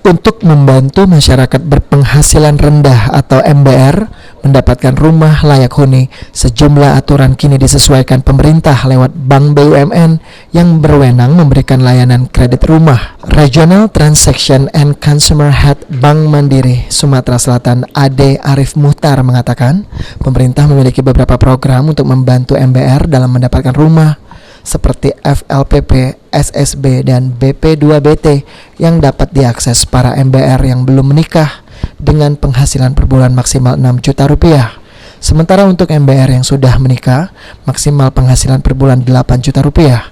Untuk membantu masyarakat berpenghasilan rendah atau MBR mendapatkan rumah layak huni, sejumlah aturan kini disesuaikan pemerintah lewat Bank BUMN yang berwenang memberikan layanan kredit rumah. Regional Transaction and Consumer Head Bank Mandiri Sumatera Selatan Ade Arif Muhtar mengatakan, pemerintah memiliki beberapa program untuk membantu MBR dalam mendapatkan rumah, seperti FLPP, SSB, dan BP2BT yang dapat diakses para MBR yang belum menikah dengan penghasilan per bulan maksimal 6 juta rupiah. Sementara untuk MBR yang sudah menikah, maksimal penghasilan per bulan 8 juta rupiah.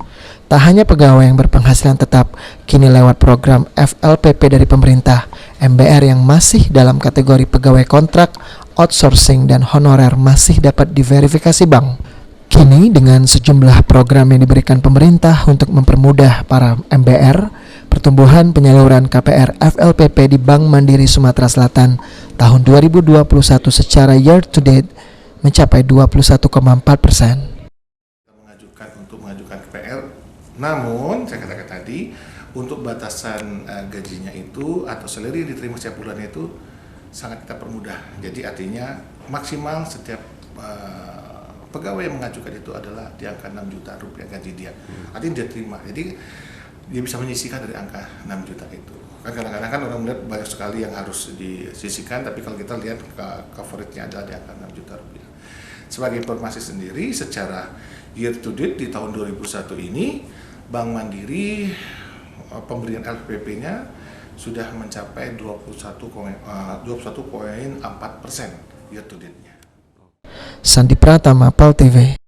Tak hanya pegawai yang berpenghasilan tetap, kini lewat program FLPP dari pemerintah, MBR yang masih dalam kategori pegawai kontrak, outsourcing, dan honorer masih dapat diverifikasi bank. Kini dengan sejumlah program yang diberikan pemerintah untuk mempermudah para MBR, pertumbuhan penyaluran KPR FLPP di Bank Mandiri Sumatera Selatan tahun 2021 secara year to date mencapai 21,4%. Mengajukan KPR, namun saya katakan tadi untuk batasan gajinya itu atau salary yang diterima setiap bulan itu sangat kita permudah. Jadi artinya maksimal setiap pegawai yang mengajukan itu adalah di angka 6 juta rupiah gaji dia. Artinya dia terima. Jadi dia bisa menyisihkan dari angka 6 juta itu. Kan kadang-kadang kan orang melihat banyak sekali yang harus disisihkan, tapi kalau kita lihat coverage-nya adalah di angka 6 juta rupiah. Sebagai informasi sendiri, secara year to date di tahun 2001 ini, Bank Mandiri pemberian LPP-nya sudah mencapai 21,4% year to date-nya. Sandi Pratama, PAL TV.